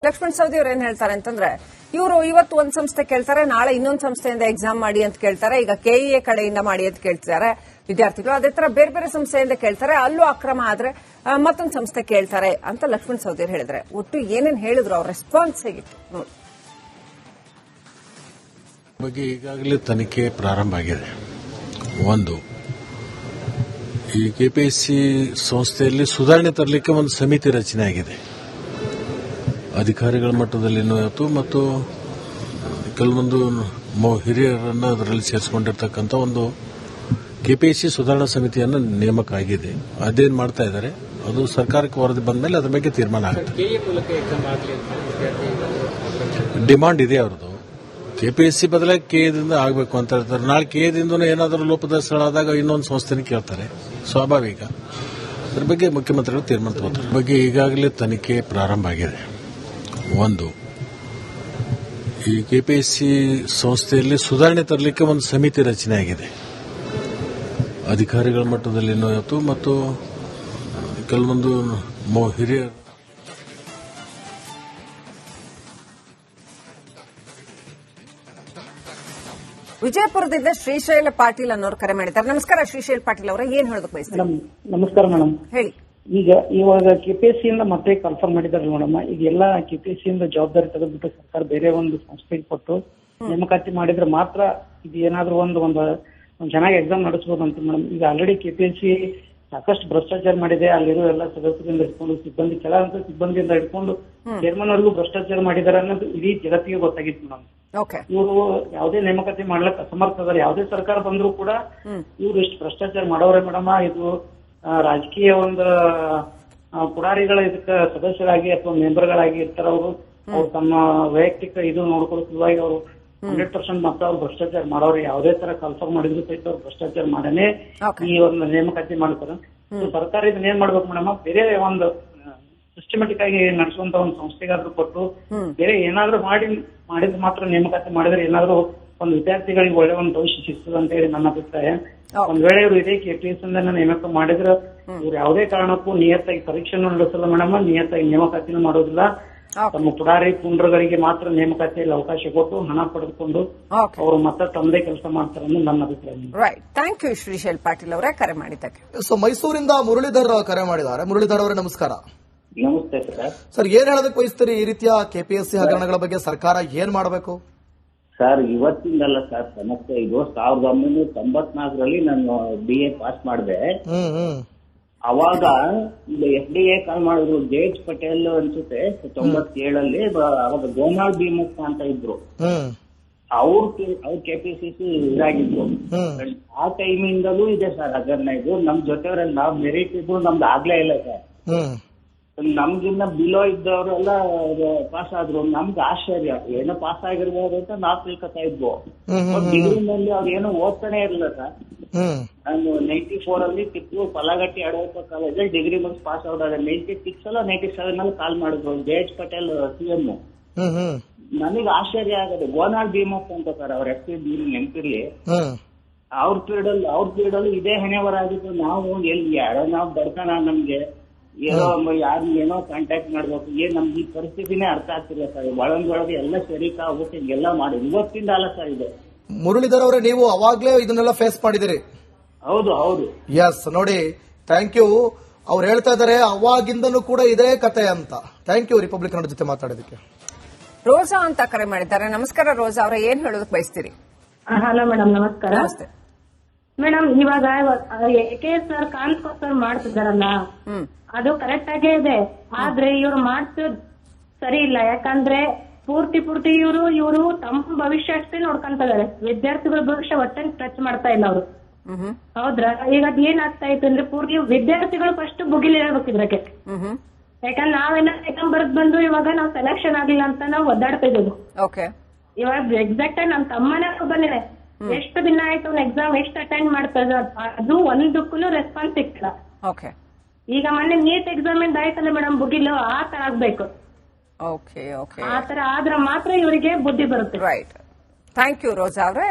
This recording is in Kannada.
ಲಕ್ಷ್ಮಣ್ ಸವದಿ ಅವ್ರು ಏನ್ ಹೇಳ್ತಾರೆ ಅಂತಂದ್ರೆ ಇವರು ಇವತ್ತು ಒಂದ್ ಸಂಸ್ಥೆ ಕೇಳ್ತಾರೆ, ನಾಳೆ ಇನ್ನೊಂದು ಸಂಸ್ಥೆಯಿಂದ ಎಕ್ಸಾಮ್ ಮಾಡಿ ಅಂತ ಕೇಳ್ತಾರೆ. ಈಗ ಕೆಇಎ ಕಡೆಯಿಂದ ಮಾಡಿ ಅಂತ ಕೇಳ್ತಾರೆ ವಿದ್ಯಾರ್ಥಿಗಳು. ಅದೇ ತರ ಬೇರೆ ಬೇರೆ ಸಂಸ್ಥೆಯಿಂದ ಕೇಳ್ತಾರೆ, ಅಲ್ಲೂ ಅಕ್ರಮ ಆದ್ರೆ ಮತ್ತೊಂದು ಸಂಸ್ಥೆ ಕೇಳ್ತಾರೆ ಅಂತ ಲಕ್ಷ್ಮಣ್ ಸವದಿ ಅವ್ರು ಹೇಳಿದ್ರೆ ಒಟ್ಟು ಏನೇನ್ ಹೇಳಿದ್ರು ಅವ್ರ ರೆಸ್ಪಾನ್ಸ್ ಹೇಗಿತ್ತು ನೋಡಿ. ಬಗ್ಗೆ ಈಗಾಗಲೇ ತನಿಖೆ ಪ್ರಾರಂಭ ಆಗಿದೆ. ಒಂದು, ಈ ಕೆಪಿಎಸ್ಸಿ ಸಂಸ್ಥೆಯಲ್ಲಿ ಸುಧಾರಣೆ ತರಲಿಕ್ಕೆ ಒಂದು ಸಮಿತಿ ರಚನೆ ಆಗಿದೆ. ಅಧಿಕಾರಿಗಳ ಮಟ್ಟದಲ್ಲಿ ಇವತ್ತು ಮತ್ತು ಕೆಲವೊಂದು ಹಿರಿಯರನ್ನು ಅದರಲ್ಲಿ ಸೇರಿಸಿಕೊಂಡಿರ್ತಕ್ಕಂಥ ಒಂದು ಕೆಪಿಎಸ್ಸಿ ಸುಧಾರಣಾ ಸಮಿತಿಯನ್ನು ನೇಮಕ ಆಗಿದೆ. ಅದೇನು ಮಾಡ್ತಾ ಇದ್ದಾರೆ, ಅದು ಸರ್ಕಾರಕ್ಕೆ ವರದಿ ಬಂದ ಮೇಲೆ ಅದ್ರ ಬಗ್ಗೆ ತೀರ್ಮಾನ ಆಗುತ್ತೆ. ಡಿಮಾಂಡ್ ಇದೆ ಅವ್ರದ್ದು. ಕೆಪಿಎಸ್ಸಿ ಬದಲಾಗಿ ಕೆಎದಿಂದ ಆಗಬೇಕು ಅಂತ ಹೇಳ್ತಾರೆ. ನಾಳೆ ಕೆಎದಿಂದ ಏನಾದರೂ ಲೋಪದೋಷಗಳಾದಾಗ ಇನ್ನೊಂದು ಸಂಸ್ಥೆನ ಕೇಳ್ತಾರೆ, ಸ್ವಾಭಾವಿಕ. ಅದ್ರ ಬಗ್ಗೆ ಮುಖ್ಯಮಂತ್ರಿಗಳು ತೀರ್ಮಾನ ತಗೋತಾರೆ. ಬಗ್ಗೆ ಈಗಾಗಲೇ ತನಿಖೆ ಪ್ರಾರಂಭ ಆಗಿದೆ. ಒಂದು, ಈ ಕೆಪಿಎಸ್ಸಿ ಸಂಸ್ಥೆಯಲ್ಲಿ ಸುಧಾರಣೆ ತರಲಿಕ್ಕೆ ಒಂದು ಸಮಿತಿ ರಚನೆ ಆಗಿದೆ. ಅಧಿಕಾರಿಗಳ ಮಟ್ಟದಲ್ಲಿ ಇವತ್ತು ಮತ್ತು ಕೆಲವೊಂದು ಹಿರಿಯರು. ವಿಜಯಪುರದಿಂದ ಶ್ರೀಶೈಲ ಪಾಟೀಲ್ ಅನ್ನೋರು ಕರೆ ಮಾಡಿದ್ದಾರೆ. ನಮಸ್ಕಾರ ಶ್ರೀಶೈಲ ಪಾಟೀಲ್ ಅವರೇ, ಏನ್ ಹೇಳೋದಕ್ಕೆ ಬಯಸ್ತಾರೆ? ನಮಸ್ಕಾರ ಮೇಡಮ್. ಹೇಳಿ. ಇವಾಗ ಕೆಪಿಎಸ್ಸಿ ಇಂದ ಮತ್ತೆ ಕನ್ಫರ್ಮ್ ಮಾಡಿದಾರೆ ಮೇಡಮ್. ಈಗ ಎಲ್ಲ ಕೆಪಿಎಸ್ಸಿ ಇಂದ ಜವಾಬ್ದಾರಿ ತೆಗೆದ್ಬಿಟ್ಟು ಸರ್ಕಾರ ಬೇರೆ ಒಂದು ಸಂಸ್ಥೆಗೆ ಕೊಟ್ಟು ನೇಮಕಾತಿ ಮಾಡಿದ್ರೆ ಮಾತ್ರ ಇದು ಏನಾದ್ರೂ ಒಂದು ಚೆನ್ನಾಗಿ ಎಕ್ಸಾಮ್ ನಡೆಸಬಹುದು ಅಂತ ಮೇಡಮ್. ಈಗ ಆಲ್ರೆಡಿ ಕೆಪಿಎಸ್ಸಿ ಸಾಕಷ್ಟು ಭ್ರಷ್ಟಾಚಾರ ಮಾಡಿದೆ. ಅಲ್ಲಿರೋ ಎಲ್ಲ ಸದಸ್ಯರಿಂದ ಹಿಡ್ಕೊಂಡು ಸಿಬ್ಬಂದಿ, ಕೆಲ ಹಂತದ ಸಿಬ್ಬಂದಿಯಿಂದ ಹಿಡ್ಕೊಂಡು ಚೇರ್ಮನ್ ವರೆಗೂ ಭ್ರಷ್ಟಾಚಾರ ಮಾಡಿದ್ದಾರೆ ಅನ್ನೋದು ಇಡೀ ಜಗತ್ತಿಗೆ ಗೊತ್ತಾಗಿತ್ತು ಮೇಡಮ್. ಇವರು ಯಾವುದೇ ನೇಮಕಾತಿ ಮಾಡ್ಲಿಕ್ಕೆ ಅಸಮರ್ಥದಾರೆ. ಯಾವುದೇ ಸರ್ಕಾರ ಬಂದ್ರು ಕೂಡ ಇವ್ರು ಇಷ್ಟು ಭ್ರಷ್ಟಾಚಾರ ಮಾಡೋರೆ ಮೇಡಮ್. ಇದು ರಾಜಕೀಯ ಒಂದು ಪುಡಾರಿಗಳ ಇದಕ್ಕೆ ಸದಸ್ಯರಾಗಿ ಅಥವಾ ಮೆಂಬರ್ಗಳಾಗಿ ಇರ್ತಾರ. ಅವರು ತಮ್ಮ ವೈಯಕ್ತಿಕ ಇದು ನೋಡ್ಕೊಳ್ಳೋ ಸಲುವಾಗಿ ಅವರು 100% ಮತ್ತೆ ಅವ್ರು ಭ್ರಷ್ಟಾಚಾರ ಮಾಡೋರು. ಯಾವುದೇ ತರ ಕನ್ಫರ್ಮ್ ಮಾಡಿದ್ರು ಸಹಿತ ಅವ್ರು ಭ್ರಷ್ಟಾಚಾರ ಮಾಡನೇ ಈ ಒಂದು ನೇಮಕಾತಿ ಮಾಡ್ತಾರೆ. ಸರ್ಕಾರ ಇದನ್ನ ಏನ್ ಮಾಡ್ಬೇಕು ಮೇಡಮ್, ಬೇರೆ ಒಂದು ಸಿಸ್ಟಮೆಟಿಕ್ ಆಗಿ ನಡೆಸುವಂತ ಒಂದು ಸಂಸ್ಥೆಗಾದ್ರೂ ಕೊಟ್ಟು ಬೇರೆ ಏನಾದ್ರೂ ಮಾಡಿದ್ರೆ ಮಾತ್ರ ನೇಮಕಾತಿ ಮಾಡಿದ್ರೆ ಏನಾದ್ರೂ ಒಂದು ವಿದ್ಯಾರ್ಥಿಗಳಿಗೆ ಒಳ್ಳೆ ಒಂದು ಭವಿಷ್ಯ ಸಿಗ್ತದೆ ಅಂತ ಹೇಳಿ ನನ್ನ ಅಭಿಪ್ರಾಯ. ಒಂದ್ ವೇಳೆ ಇವರು ಇದೇ ಕೆಪಿಎಸ್ ಇಂದ ನೇಮಕ ಮಾಡಿದ್ರೆ ಇವ್ರು ಯಾವುದೇ ಕಾರಣಕ್ಕೂ ನಿಯತ್ತಾಗಿ ಪರೀಕ್ಷೆನೂ ನಡೆಸಲ್ಲ ಮೇಡಮ್, ನಿಯತ್ತಾಗಿ ನೇಮಕಾತಿನೂ ಮಾಡೋದಿಲ್ಲ. ತಮ್ಮ ಪುಡಾರಿ ಪುಂಡ್ರಗಳಿಗೆ ಮಾತ್ರ ನೇಮಕಾತಿಯಲ್ಲಿ ಅವಕಾಶ ಕೊಟ್ಟು ಹಣ ಪಡೆದುಕೊಂಡು ಅವರು ಮತ್ತೆ ತಮ್ಮದೇ ಕೆಲಸ ಮಾಡ್ತಾರೆ ಅನ್ನೋದು ನನ್ನ ಅಭಿಪ್ರಾಯ. Right, thank you Shrishail Patil ಅವರೇ ಕರೆ ಮಾಡಿದ್ದಕ್ಕೆ. ಸೊ ಮೈಸೂರಿಂದ ಮುರಳೀಧರ್ ಕರೆ ಮಾಡಿದ್ದಾರೆ. ಮುರಳೀಧರ್ ಅವರೇ ನಮಸ್ಕಾರ. ನಮಸ್ತೆ ಸರ್. ಸರ್, ಏನ್ ಹೇಳೋದಕ್ಕೆ ಬಯಸ್ತೀರಿ ಈ ರೀತಿಯ ಕೆಪಿಎಸ್ಸಿ ಹಗರಣಗಳ ಬಗ್ಗೆ? ಸರ್ಕಾರ ಏನ್ ಮಾಡಬೇಕು? ಸರ್, ಇವತ್ತಿಂದಲ್ಲ ಸರ್ ಸಮಸ್ಯೆ ಇದು. 1994ರಲ್ಲಿ ನಾನು BA ಪಾಸ್ ಮಾಡಿದೆ. ಅವಾಗ FDA ಕಾಲ್ ಮಾಡಿದ್ರು. ಜೆ.ಎಚ್. ಪಟೇಲ್ ಅನ್ಸುತ್ತೆ 97ರಲ್ಲಿ. ಅವಾಗ ಗೋನಾಳ್ ಭೀಮಪ್ಪ ಅಂತ ಇದ್ರು. ಅವ್ರು ಕೆಪಿಸಿಸಿ ಇದಾಗಿದ್ರು. ಆ ಟೈಮಿಂದಲೂ ಇದೆ ಸರ್ ಹಗರಣ. ಇದು ನಮ್ ಜೊತೆಯವರೆಲ್ಲ ನಾವ್ ಮೆರಿಟ್ ಇದ್ರು ನಮ್ದು ಆಗ್ಲೇ ಇಲ್ಲ ಸರ್. ನಮ್ಗಿನ್ನ ಬಿಲೋ ಇದ್ದವರೆಲ್ಲ ಪಾಸ್ ಆದ್ರು. ನಮ್ಗೆ ಆಶ್ಚರ್ಯ, ಏನೋ ಪಾಸ್ ಆಗಿರ್ಬೋದು ಅಂತ ನಾವ್ ತಿಳ್ಕೊತಾ ಇದ್ವು. ಡಿಗ್ರಿನಲ್ಲಿ ಅವ್ರು ಏನೋ ಓದ್ತಾನೆ ಇರಲಿಲ್ಲ ಸರ್. ನಾನು 94ರಲ್ಲಿ ಟಿಪ್ಪು ಪಲಾಗಟ್ಟಿ ಅಡವಪ್ಪ ಕಾಲೇಜಲ್ಲಿ ಡಿಗ್ರಿ ಮುಗಿಸ್ ಪಾಸ್ ಔಟ್ ಆದ. 96 ಅಲ್ಲ 97 ಅಲ್ಲಿ ಕಾಲ್ ಮಾಡಿದ್ರು ಜೆ.ಎಚ್. ಪಟೇಲ್ CM. ನನಗೆ ಆಶ್ಚರ್ಯ ಆಗದೆ. ಗೋನಾಳ್ ಭೀಮಪ್ಪ ಅಂತ ಸರ್ ಅವ್ರ FP ನೆನಪಿರ್ಲಿ. ಅವ್ರ ಪೀರಿಯಡ್ ಅಲ್ಲಿ ಇದೇ ಹಣೆವರ ಆಗಿದ್ದು. ನಾವು ಎಲ್ಲಿ ಯಾರೋ ನಾವು ಬಡ್ತಾನ ನಮ್ಗೆ ಯಾರು ಏನೋ ಕಾಂಟ್ಯಾಕ್ಟ್ ಮಾಡ್ಬೇಕು. ನಮ್ಗೆ ಈ ಪರಿಸ್ಥಿತಿನೇ ಅರ್ಥ ಆಗ್ತಿಲ್ಲ ಸರ್. ಒಳಗೆ ಎಲ್ಲ ಶರೀಕ ಆಗ್ಬಿಟ್ಟು ಹಿಂಗೆಲ್ಲ ಮಾಡಿ ಇವತ್ತಿಂದ ಅಲ್ಲ ಸರ್ ಇದು. ಮುರಳೀಧರ್ ಅವರೇ, ನೀವು ಅವಾಗ್ಲೇ ಇದನ್ನೆಲ್ಲ ಫೇಸ್ ಮಾಡಿದಿರಿ? ಹೌದು ಹೌದು. ಎಸ್, ನೋಡಿ, ಥ್ಯಾಂಕ್ ಯು. ಅವ್ರು ಹೇಳ್ತಾ ಇದಾರೆ ಅವಾಗಿಂದನೂ ಕೂಡ ಇದೇ ಕತೆ ಅಂತ. ಥ್ಯಾಂಕ್ ಯು ರಿಪಬ್ಲಿಕ್ ಕನ್ನಡ ಜೊತೆ ಮಾತಾಡೋದಕ್ಕೆ. ರೋಜಾ ಅಂತ ಕರೆ ಮಾಡಿದ್ದಾರೆ. ನಮಸ್ಕಾರ ರೋಜಾ ಅವರೇ, ಏನ್ ಹೇಳೋದಕ್ಕೆ ಬಯಸ್ತೀರಿ? ಹಲೋ ಮೇಡಮ್, ನಮಸ್ಕಾರ. ನಮಸ್ತೆ ಮೇಡಮ್, ಇವಾಗ AKS ಸರ್ ಕಾನ್ಸ್ಕೋಸ್ಕರ ಮಾಡ್ತಿದ್ದಾರಲ್ಲ, ಅದು ಕರೆಕ್ಟ್ ಆಗೇ ಇದೆ. ಆದ್ರೆ ಇವ್ರು ಮಾಡ್ತಿದ್ ಸರಿ ಇಲ್ಲ. ಯಾಕಂದ್ರೆ ಪೂರ್ತಿ ಇವರು ತಮ್ಮ ಭವಿಷ್ಯ ಅಷ್ಟೇ ನೋಡ್ಕೊಂತ ಇದಾರೆ. ವಿದ್ಯಾರ್ಥಿಗಳ ಭವಿಷ್ಯ ಒಟ್ಟೆ ಟಚ್ ಮಾಡ್ತಾ ಇಲ್ಲ ಅವರು. ಹೌದ್ರಾ? ಈಗ ಏನಾಗ್ತಾ ಇತ್ತು ಅಂದ್ರೆ ಪೂರ್ತಿ ವಿದ್ಯಾರ್ಥಿಗಳು ಫಸ್ಟ್ ಬುಗಿಲಿರಬೇಕಿದ್ರಕ್ಕೆ. ಯಾಕಂದ್ರೆ ನಾವೆಲ್ಲ ಎಕ್ಸಾಮ್ ಬರೆದ್ ಬಂದು ಇವಾಗ ನಾವು ಸೆಲೆಕ್ಷನ್ ಆಗಿಲ್ಲ ಅಂತ ನಾವು ಒದ್ದಾಡ್ತಾ ಇದ್ದೀವಿ. ಇವಾಗ ಎಕ್ಸಾಕ್ಟ್ ಆಗಿ ನಮ್ ತಮ್ಮನೇ ಬಂದಿದೆ. ಎಷ್ಟು ದಿನ ಆಯ್ತು ಅವ್ನ ಎಕ್ಸಾಮ್ ಎಷ್ಟು ಅಟೆಂಡ್ ಮಾಡ್ತಾ ಇದ್ರು, ಅದು ಒಂದಕ್ಕೂ ರೆಸ್ಪಾನ್ಸ್ ಸಿಕ್ಕಿಲ್ಲ. ಈಗ ಮೊನ್ನೆ ನೀಟ್ ಎಕ್ಸಾಮ್ ಇಂದ ಆಯ್ತಲ್ಲ ಮೇಡಮ್ ಬುಗಿಲು, ಆ ತರ ಆಗ್ಬೇಕು. ಆ ತರ ಆದ್ರೆ ಮಾತ್ರ ಇವರಿಗೆ ಬುದ್ಧಿ ಬರುತ್ತೆ. ರೈಟ್, ಥ್ಯಾಂಕ್ ಯು ರೋಜಾ ಅವರೇ.